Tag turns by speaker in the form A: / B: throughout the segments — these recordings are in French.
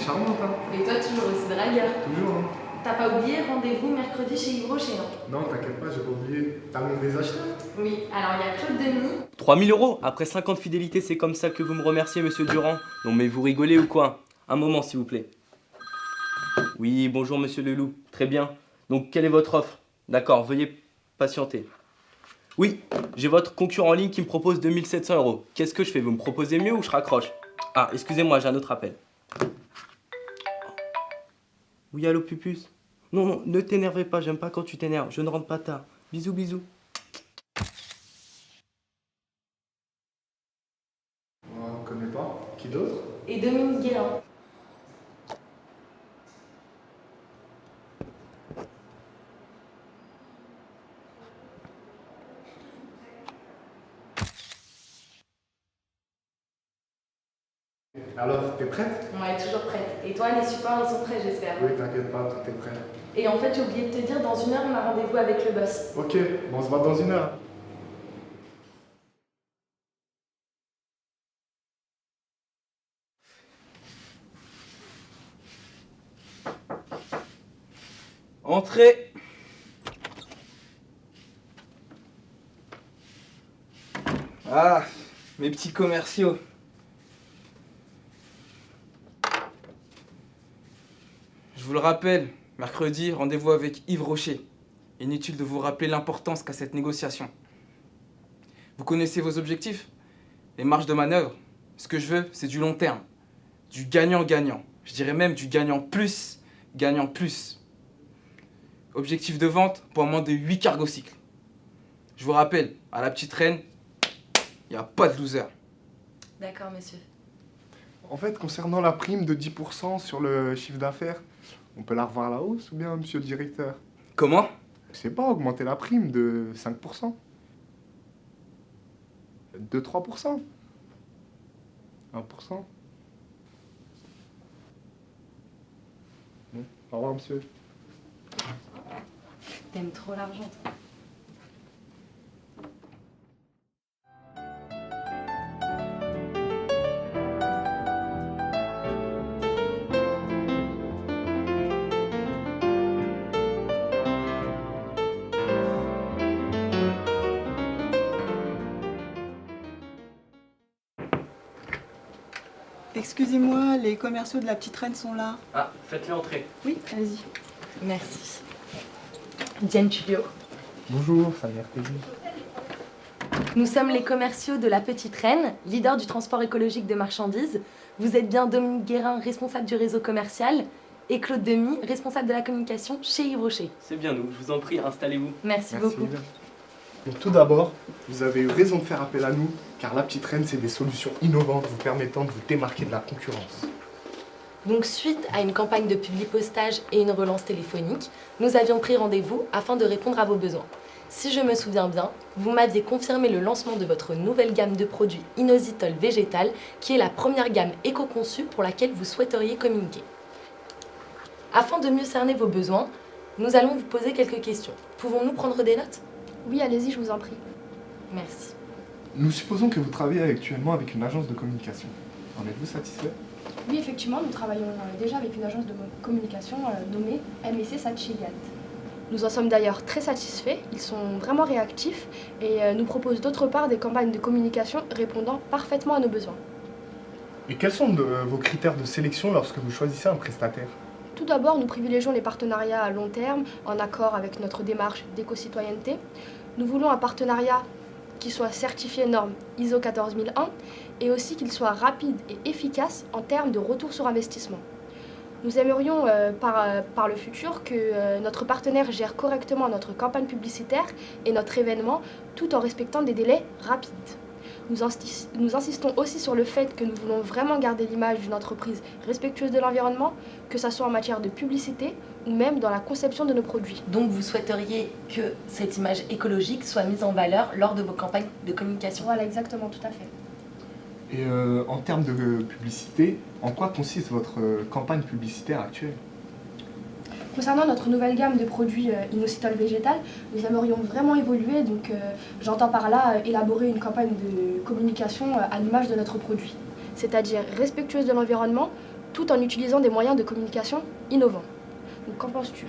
A: charmante, hein.
B: Et toi, toujours aussi dragueur.
A: Toujours, hein.
B: T'as pas oublié, rendez-vous mercredi chez Yves Rocher, hein?
A: Non, t'inquiète pas, j'ai pas oublié. T'as le nom des acheteurs?
B: Oui, alors il y a Claude Demy.
C: 3000 euros. Après 5 ans de fidélité, c'est comme ça que vous me remerciez, monsieur Durand? Non mais vous rigolez ou quoi? Un moment s'il vous plaît. Oui, bonjour monsieur Leloup. Très bien. Donc quelle est votre offre? D'accord, veuillez patienter. Oui, j'ai votre concurrent en ligne qui me propose 2700 euros. Qu'est-ce que je fais? Vous me proposez mieux ou je raccroche? Ah, excusez-moi, j'ai un autre appel. Oui, allô Pupus? Non, non, ne t'énervez pas, j'aime pas quand tu t'énerves. Je ne rentre pas tard. Bisous, bisous.
A: On connaît pas. Qui d'autre?
B: Et Dominique Guérin.
A: Alors, t'es prête?
B: Ouais, toujours prête. Et toi, les supports, ils sont prêts, j'espère.
A: Oui, t'inquiète pas, tout est prêt.
B: Et en fait, j'ai oublié de te dire, dans 1 heure, on a rendez-vous avec le boss.
A: Ok, bon, on se voit dans 1 heure.
C: Entrez.
D: Ah, mes petits commerciaux. Je vous le rappelle, mercredi, rendez-vous avec Yves Rocher. Inutile de vous rappeler l'importance qu'a cette négociation. Vous connaissez vos objectifs? Les marges de manœuvre? Ce que je veux, c'est du long terme. Du gagnant-gagnant. Je dirais même du gagnant-plus, gagnant-plus. Objectif de vente pour moins de 8 cargos-cycles. Je vous rappelle, à la petite reine, il n'y a pas de loser.
B: D'accord, monsieur.
A: En fait, concernant la prime de 10% sur le chiffre d'affaires, on peut la revoir à la hausse ou bien, monsieur le directeur?
D: Comment?
A: Je sais pas, augmenter la prime de 5%. De 3%. 1%. Bon, au revoir, monsieur.
B: T'aimes trop l'argent, toi.
E: Excusez-moi, les commerciaux de la petite reine sont là.
C: Ah, faites-le entrer.
E: Oui, allez-y.
B: Merci. Diane Tulio.
A: Bonjour, ça vient plaisir.
B: Nous sommes les commerciaux de la Petite Reine, leader du transport écologique de marchandises. Vous êtes bien Dominique Guérin, responsable du réseau commercial, et Claude Demy, responsable de la communication chez Yves Rocher.
C: C'est bien nous, je vous en prie, installez-vous.
B: Merci beaucoup.
A: Yves. Donc, tout d'abord, vous avez eu raison de faire appel à nous, car la petite reine, c'est des solutions innovantes vous permettant de vous démarquer de la concurrence.
B: Donc, suite à une campagne de publipostage et une relance téléphonique, nous avions pris rendez-vous afin de répondre à vos besoins. Si je me souviens bien, vous m'aviez confirmé le lancement de votre nouvelle gamme de produits inositol végétal, qui est la première gamme éco-conçue pour laquelle vous souhaiteriez communiquer. Afin de mieux cerner vos besoins, nous allons vous poser quelques questions. Pouvons-nous prendre des notes?
F: Oui, allez-y, je vous en prie.
B: Merci.
A: Nous supposons que vous travaillez actuellement avec une agence de communication. En êtes-vous satisfait?
F: Oui, effectivement, nous travaillons déjà avec une agence de communication nommée MSC Satchigat. Nous en sommes d'ailleurs très satisfaits, ils sont vraiment réactifs et nous proposent d'autre part des campagnes de communication répondant parfaitement à nos besoins.
A: Et quels sont vos critères de sélection lorsque vous choisissez un prestataire?
F: Tout d'abord, nous privilégions les partenariats à long terme, en accord avec notre démarche d'éco-citoyenneté. Nous voulons un partenariat qui soit certifié norme ISO 14001 et aussi qu'il soit rapide et efficace en termes de retour sur investissement. Nous aimerions par le futur que notre partenaire gère correctement notre campagne publicitaire et notre événement tout en respectant des délais rapides. Nous insistons aussi sur le fait que nous voulons vraiment garder l'image d'une entreprise respectueuse de l'environnement, que ce soit en matière de publicité ou même dans la conception de nos produits.
B: Donc vous souhaiteriez que cette image écologique soit mise en valeur lors de vos campagnes de communication?
F: Voilà, exactement, tout à fait.
A: Et en termes de publicité, en quoi consiste votre campagne publicitaire actuelle?
F: Concernant notre nouvelle gamme de produits inositol végétal, nous aimerions vraiment évoluer, donc j'entends par là élaborer une campagne de communication à l'image de notre produit. C'est-à-dire respectueuse de l'environnement, tout en utilisant des moyens de communication innovants. Donc qu'en penses-tu?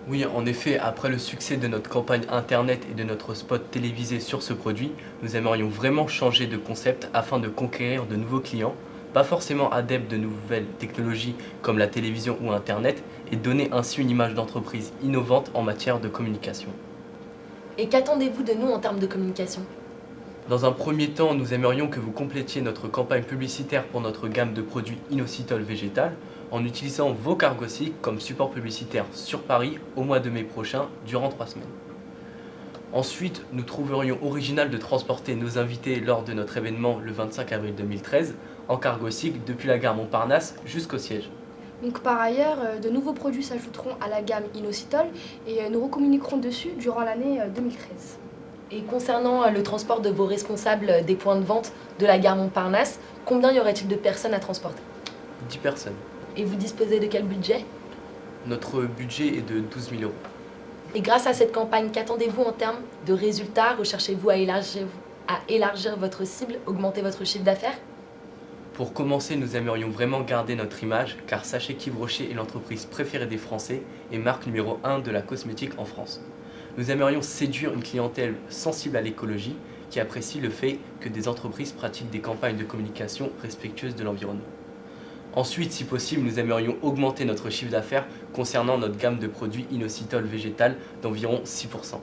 C: Oui, en effet, après le succès de notre campagne internet et de notre spot télévisé sur ce produit, nous aimerions vraiment changer de concept afin de conquérir de nouveaux clients, pas forcément adeptes de nouvelles technologies comme la télévision ou internet, et donner ainsi une image d'entreprise innovante en matière de communication.
B: Et qu'attendez-vous de nous en termes de communication?
C: Dans un premier temps, nous aimerions que vous complétiez notre campagne publicitaire pour notre gamme de produits inositol végétal en utilisant vos cargocycles comme support publicitaire sur Paris au mois de mai prochain durant 3 semaines. Ensuite, nous trouverions original de transporter nos invités lors de notre événement le 25 avril 2013 en cargocycle depuis la gare Montparnasse jusqu'au siège.
F: Donc par ailleurs, de nouveaux produits s'ajouteront à la gamme inositol et nous recommuniquerons dessus durant l'année 2013.
B: Et concernant le transport de vos responsables des points de vente de la gare Montparnasse, combien y aurait-il de personnes à transporter?
C: 10 personnes.
B: Et vous disposez de quel budget?
C: Notre budget est de 12 000 €.
B: Et grâce à cette campagne, qu'attendez-vous en termes de résultats? Recherchez-vous à élargir votre cible, augmenter votre chiffre d'affaires?
C: Pour commencer, nous aimerions vraiment garder notre image, car sachez qu'Yves Rocher est l'entreprise préférée des Français et marque numéro 1 de la cosmétique en France. Nous aimerions séduire une clientèle sensible à l'écologie, qui apprécie le fait que des entreprises pratiquent des campagnes de communication respectueuses de l'environnement. Ensuite, si possible, nous aimerions augmenter notre chiffre d'affaires concernant notre gamme de produits inositol végétal d'environ 6%.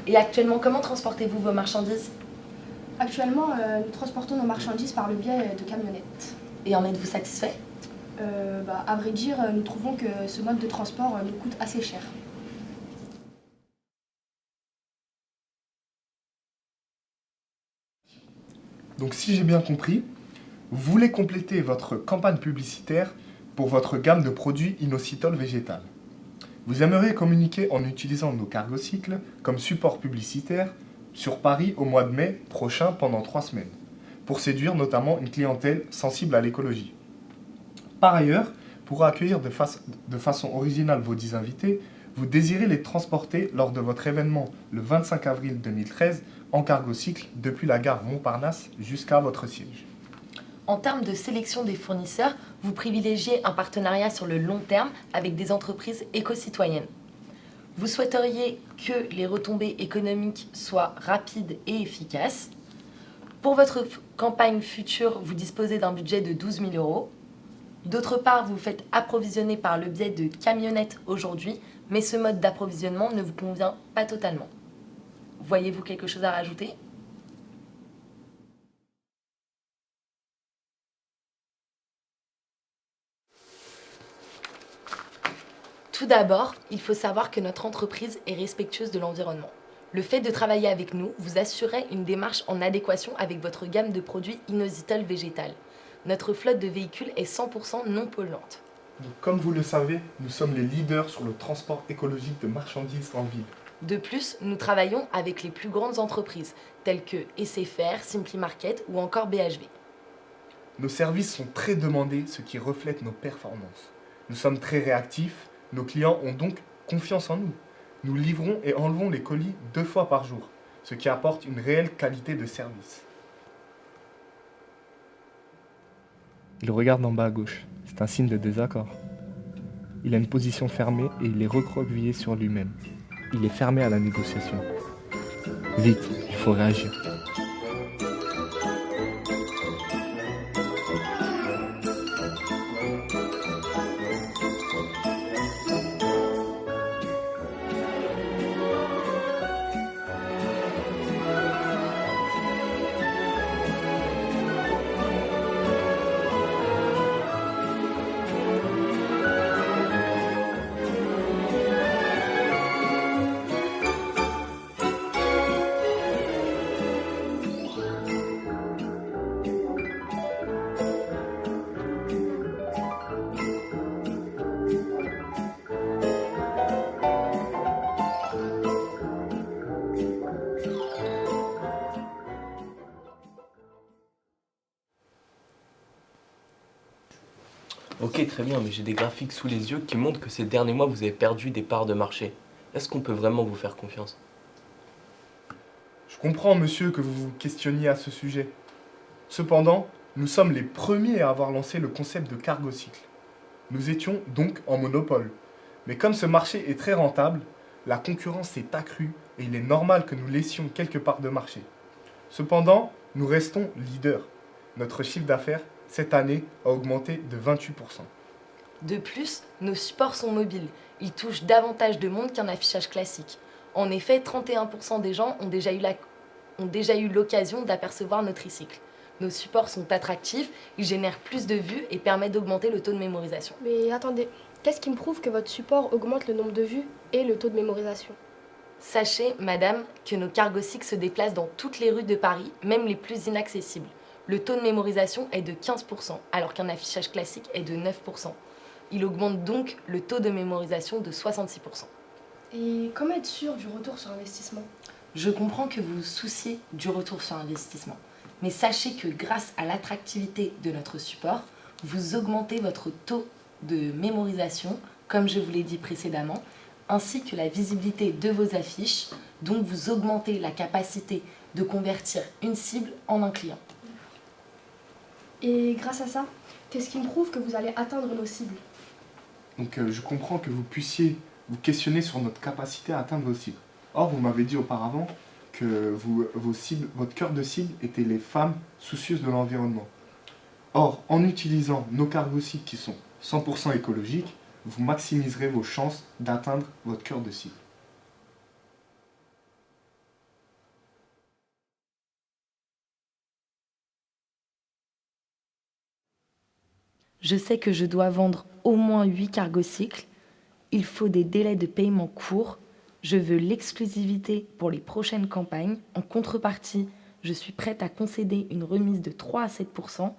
B: Et actuellement, comment transportez-vous vos marchandises?
F: Actuellement, nous transportons nos marchandises par le biais de camionnettes.
B: Et en êtes-vous satisfait?
F: À vrai dire, nous trouvons que ce mode de transport nous coûte assez cher.
A: Donc si j'ai bien compris, vous voulez compléter votre campagne publicitaire pour votre gamme de produits inositol végétal. Vous aimeriez communiquer en utilisant nos cargocycles comme support publicitaire sur Paris au mois de mai prochain pendant 3 semaines, pour séduire notamment une clientèle sensible à l'écologie. Par ailleurs, pour accueillir de façon originale vos 10 invités, vous désirez les transporter lors de votre événement le 25 avril 2013 en cargocycle depuis la gare Montparnasse jusqu'à votre siège.
B: En termes de sélection des fournisseurs, vous privilégiez un partenariat sur le long terme avec des entreprises éco-citoyennes. Vous souhaiteriez que les retombées économiques soient rapides et efficaces. Pour votre campagne future, vous disposez d'un budget de 12 000 €. D'autre part, vous faites approvisionner par le biais de camionnettes aujourd'hui, mais ce mode d'approvisionnement ne vous convient pas totalement. Voyez-vous quelque chose à rajouter? Tout d'abord, il faut savoir que notre entreprise est respectueuse de l'environnement. Le fait de travailler avec nous vous assurait une démarche en adéquation avec votre gamme de produits inositol végétal. Notre flotte de véhicules est 100% non polluante.
A: Donc, comme vous le savez, nous sommes les leaders sur le transport écologique de marchandises en ville.
B: De plus, nous travaillons avec les plus grandes entreprises, telles que SFR, Simply Market ou encore BHV.
A: Nos services sont très demandés, ce qui reflète nos performances. Nous sommes très réactifs, nos clients ont donc confiance en nous. Nous livrons et enlevons les colis 2 fois par jour, ce qui apporte une réelle qualité de service. Il regarde en bas à gauche, c'est un signe de désaccord. Il a une position fermée et il est recroquevillé sur lui-même. Il est fermé à la négociation. Vite, il faut réagir.
C: Ok, très bien, mais j'ai des graphiques sous les yeux qui montrent que ces derniers mois, vous avez perdu des parts de marché. Est-ce qu'on peut vraiment vous faire confiance?
A: Je comprends, monsieur, que vous vous questionniez à ce sujet. Cependant, Nous sommes les premiers à avoir lancé le concept de cargo-cycle. Nous étions donc en monopole. Mais comme ce marché est très rentable, la concurrence s'est accrue et il est normal que nous laissions quelque part de marché. Cependant, nous restons leaders. Notre chiffre d'affaires, cette année, a augmenté de 28%.
B: De plus, nos supports sont mobiles. Ils touchent davantage de monde qu'un affichage classique. En effet, 31% des gens ont déjà eu l'occasion d'apercevoir nos tricycles. Nos supports sont attractifs, ils génèrent plus de vues et permettent d'augmenter le taux de mémorisation.
F: Mais attendez, qu'est-ce qui me prouve que votre support augmente le nombre de vues et le taux de mémorisation?
B: Sachez, madame, que nos cargo-cycles se déplacent dans toutes les rues de Paris, même les plus inaccessibles. Le taux de mémorisation est de 15%, alors qu'un affichage classique est de 9%. Il augmente donc le taux de mémorisation de 66%.
F: Et comment être sûr du retour sur investissement?
B: Je comprends que vous vous souciez du retour sur investissement, mais sachez que grâce à l'attractivité de notre support, vous augmentez votre taux de mémorisation, comme je vous l'ai dit précédemment, ainsi que la visibilité de vos affiches, donc vous augmentez la capacité de convertir une cible en un client.
F: Et grâce à ça, qu'est-ce qui me prouve que vous allez atteindre nos cibles?
A: Donc je comprends que vous puissiez vous questionner sur notre capacité à atteindre vos cibles. Or, vous m'avez dit auparavant que votre cœur de cible était les femmes soucieuses de l'environnement. Or, en utilisant nos cargo-cycles qui sont 100% écologiques, vous maximiserez vos chances d'atteindre votre cœur de cible.
B: Je sais que je dois vendre au moins 8 cargo-cycles. Il faut des délais de paiement courts. Je veux l'exclusivité pour les prochaines campagnes. En contrepartie, je suis prête à concéder une remise de 3 à 7%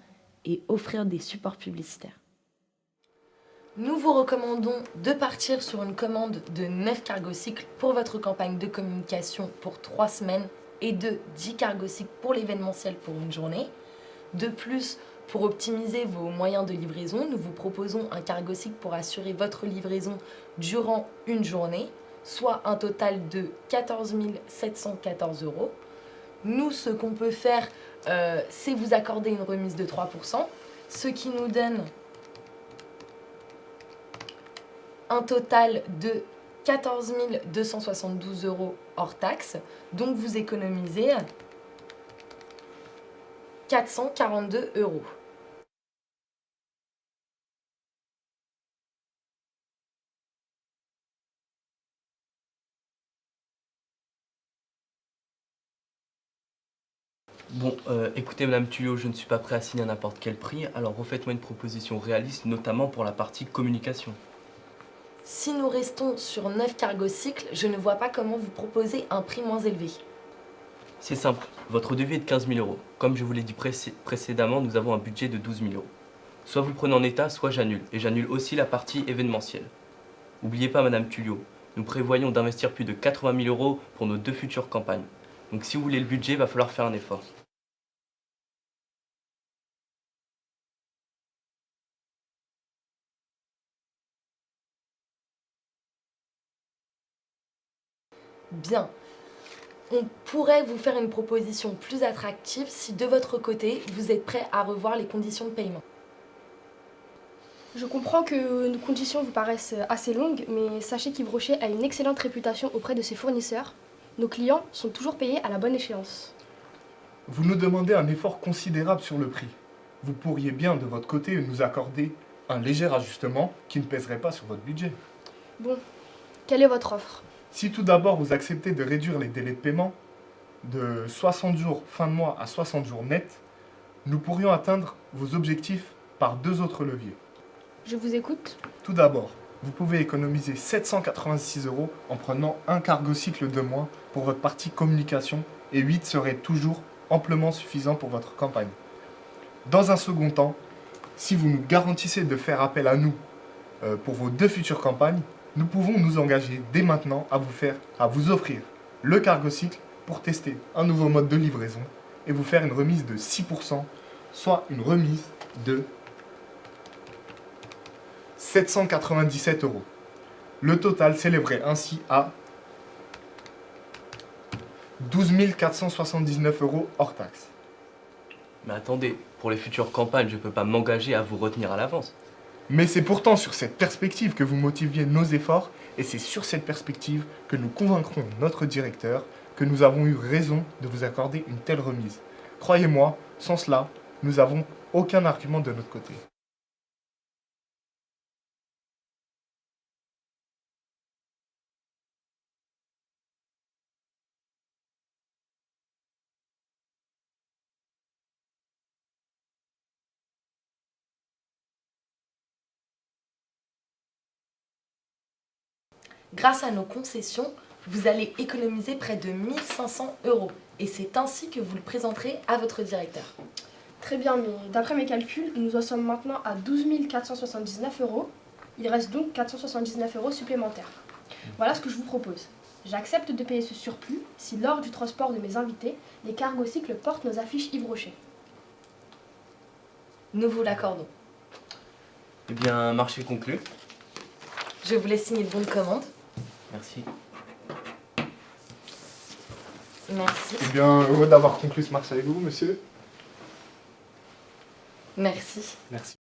B: et offrir des supports publicitaires. Nous vous recommandons de partir sur une commande de 9 cargo-cycles pour votre campagne de communication pour 3 semaines et de 10 cargo-cycles pour l'événementiel pour une journée. De plus, pour optimiser vos moyens de livraison, nous vous proposons un cargo-cycle pour assurer votre livraison durant une journée, soit un total de 14 714 €. Nous, ce qu'on peut faire, c'est vous accorder une remise de 3%, ce qui nous donne un total de 14 272 € hors taxe. Donc vous économisez 442 €.
C: Bon, écoutez Madame Tuyo, je ne suis pas prêt à signer à n'importe quel prix, alors refaites-moi une proposition réaliste, notamment pour la partie communication.
B: Si nous restons sur 9 cargo-cycles, je ne vois pas comment vous proposer un prix moins élevé.
C: C'est simple, votre devis est de 15 000 €. Comme je vous l'ai dit précédemment, nous avons un budget de 12 000 €. Soit vous le prenez en état, soit j'annule. Et j'annule aussi la partie événementielle. N'oubliez pas Madame Tullio, nous prévoyons d'investir plus de 80 000 € pour nos 2 futures campagnes. Donc si vous voulez le budget, il va falloir faire un effort.
B: Bien. On pourrait vous faire une proposition plus attractive si de votre côté, vous êtes prêt à revoir les conditions de paiement.
F: Je comprends que nos conditions vous paraissent assez longues, mais sachez qu'Yves Rocher a une excellente réputation auprès de ses fournisseurs. Nos clients sont toujours payés à la bonne échéance.
A: Vous nous demandez un effort considérable sur le prix. Vous pourriez bien, de votre côté, nous accorder un léger ajustement qui ne pèserait pas sur votre budget.
F: Bon, quelle est votre offre?
A: Si tout d'abord vous acceptez de réduire les délais de paiement de 60 jours fin de mois à 60 jours net, nous pourrions atteindre vos objectifs par 2 autres leviers.
F: Je vous écoute.
A: Tout d'abord, vous pouvez économiser 786 € en prenant un cargo-cycle de moins pour votre partie communication et 8 serait toujours amplement suffisant pour votre campagne. Dans un second temps, si vous nous garantissez de faire appel à nous pour vos 2 futures campagnes, nous pouvons nous engager dès maintenant à vous offrir le cargo-cycle pour tester un nouveau mode de livraison et vous faire une remise de 6%, soit une remise de 797 €. Le total s'élèverait ainsi à 12 479 € hors taxe.
C: Mais attendez, pour les futures campagnes, je peux pas m'engager à vous retenir à l'avance.
A: Mais c'est pourtant sur cette perspective que vous motiviez nos efforts, et c'est sur cette perspective que nous convaincrons notre directeur que nous avons eu raison de vous accorder une telle remise. Croyez-moi, sans cela, nous n'avons aucun argument de notre côté.
B: Grâce à nos concessions, vous allez économiser près de 1 500 €. Et c'est ainsi que vous le présenterez à votre directeur.
F: Très bien, mais d'après mes calculs, nous en sommes maintenant à 12 479 €. Il reste donc 479 € supplémentaires. Voilà ce que je vous propose. J'accepte de payer ce surplus si lors du transport de mes invités, les cargocycles portent nos affiches Yves Rocher.
B: Nous vous l'accordons.
C: Eh bien, marché conclu.
B: Je vous laisse signer le bon de commande.
C: Merci.
B: Merci.
A: Eh bien, heureux d'avoir conclu ce marché avec vous, monsieur.
B: Merci.
A: Merci.